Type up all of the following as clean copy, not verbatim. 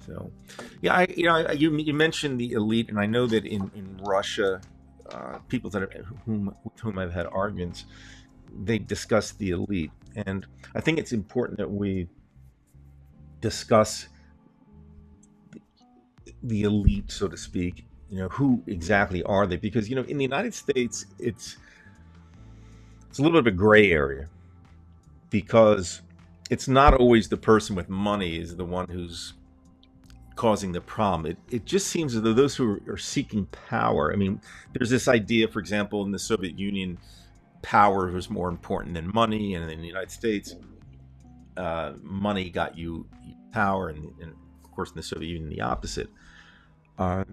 So, yeah, you mentioned the elite, and I know that in Russia, people with whom I've had arguments, they discuss the elite, and I think it's important that we discuss the elite, so to speak. Who exactly are they? Because in the United States, it's a little bit of a gray area because it's not always the person with money is the one who's causing the problem. It just seems as though those who are seeking power. I mean, there's this idea, for example, in the Soviet Union, power was more important than money, and in the United States, money got you power, and of course, in the Soviet Union, the opposite. Uh,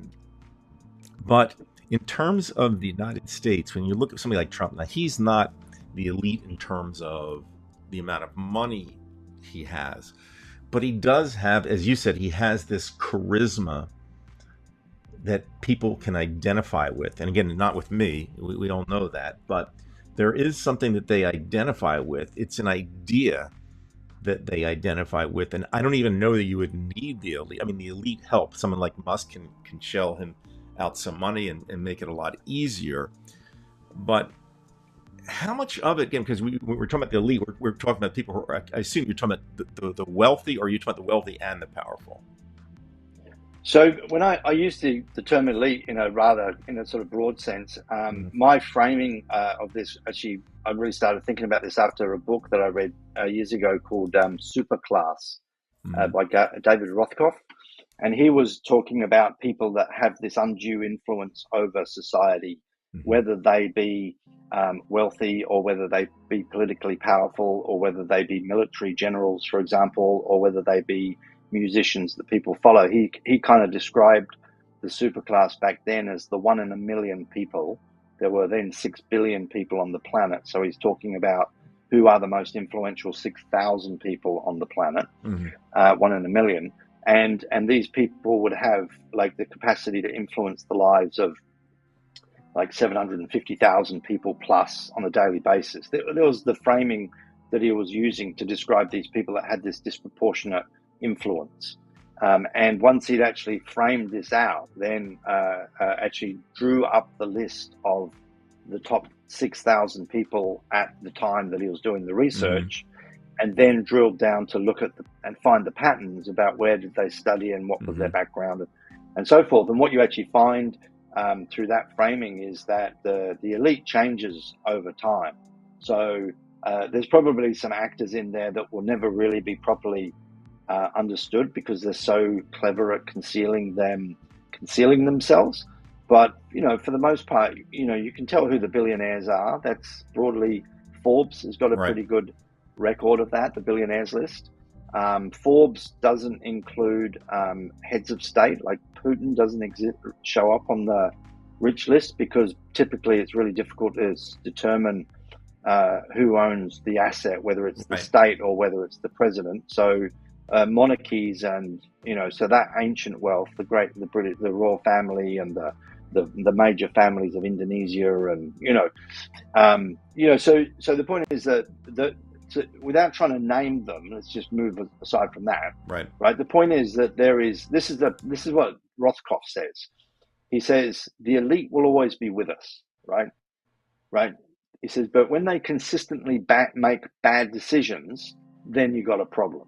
but in terms of the United States, when you look at somebody like Trump, now he's not the elite in terms of the amount of money he has, but he does have, as you said, he has this charisma that people can identify with. And again, not with me, we all know that, but there is something that they identify with. It's an idea that they identify with. And I don't even know that you would need the elite. I mean, the elite help. Someone like Musk can shell him out some money and make it a lot easier. But how much of it, again, because we're talking about the elite, we're talking about people who are, I assume you're talking about the wealthy, or you're talking about the wealthy and the powerful? So when I use the term elite in a sort of broad sense, Mm-hmm. my framing of this, actually, I really started thinking about this after a book that I read years ago called Superclass Mm-hmm. by David Rothkopf. And he was talking about people that have this undue influence over society, Mm-hmm. whether they be wealthy, or whether they be politically powerful, or whether they be military generals, for example, or whether they be musicians that people follow. He kind of described the superclass back then as the 1 in a million people. There were then 6 billion people on the planet. So he's talking about who are the most influential 6,000 people on the planet, Mm-hmm. 1 in a million. And these people would have like the capacity to influence the lives of like 750,000 people plus on a daily basis. There was the framing that he was using to describe these people that had this disproportionate influence. And once he'd actually framed this out, then actually drew up the list of the top 6,000 people at the time that he was doing the Mm-hmm. research, and then drilled down to look at and find the patterns about where did they study and what was Mm-hmm. their background and so forth. And what you actually find through that framing is that the elite changes over time. So there's probably some actors in there that will never really be properly understood because they're so clever at concealing themselves. But for the most part, you can tell who the billionaires are. That's broadly Forbes has got a Right. pretty good record of that, the billionaires list. Forbes doesn't include heads of state, like Putin doesn't show up on the rich list because typically it's really difficult to determine who owns the asset, whether it's the Right. state or whether it's the president. So monarchies and so that ancient wealth, the British, the royal family, and the major families of Indonesia, and so the point is that without trying to name them, let's just move aside from that. Right. Right. The point is that this is what Rothkopf says. He says the elite will always be with us. Right. Right. He says, but when they consistently make bad decisions, then you got a problem.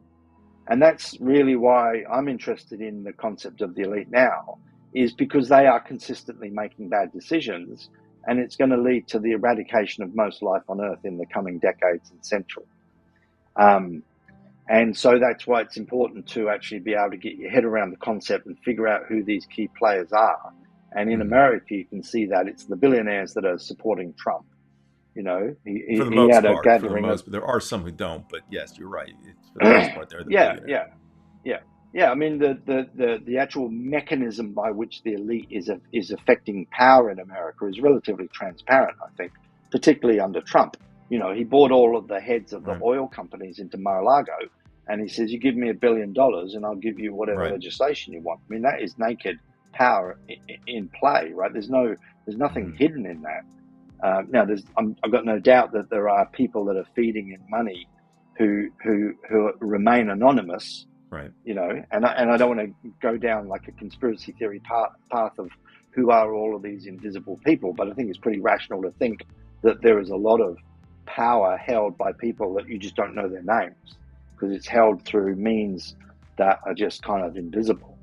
And that's really why I'm interested in the concept of the elite now, is because they are consistently making bad decisions, and it's going to lead to the eradication of most life on Earth in the coming decades and centuries. And so that's why it's important to actually be able to get your head around the concept and figure out who these key players are. And in Mm-hmm. America, you can see that it's the billionaires that are supporting Trump. For the He most had a part, for the gathering of, most, there are some who don't, but yes, you're right. For the most part, they're the yeah, billionaires. yeah, yeah, yeah. I mean, the actual mechanism by which the elite is affecting power in America is relatively transparent, I think, particularly under Trump. He bought all of the heads of the Right. oil companies into Mar-a-Lago, and he says, "You give me $1 billion, and I'll give you whatever Right. legislation you want." I mean, that is naked power in play, right? There's nothing Mm-hmm. hidden in that. Now, I've got no doubt that there are people that are feeding in money who remain anonymous, Right. you know. And I don't want to go down like a conspiracy theory path of who are all of these invisible people, but I think it's pretty rational to think that there is a lot of power held by people that you just don't know their names, because it's held through means that are just kind of invisible.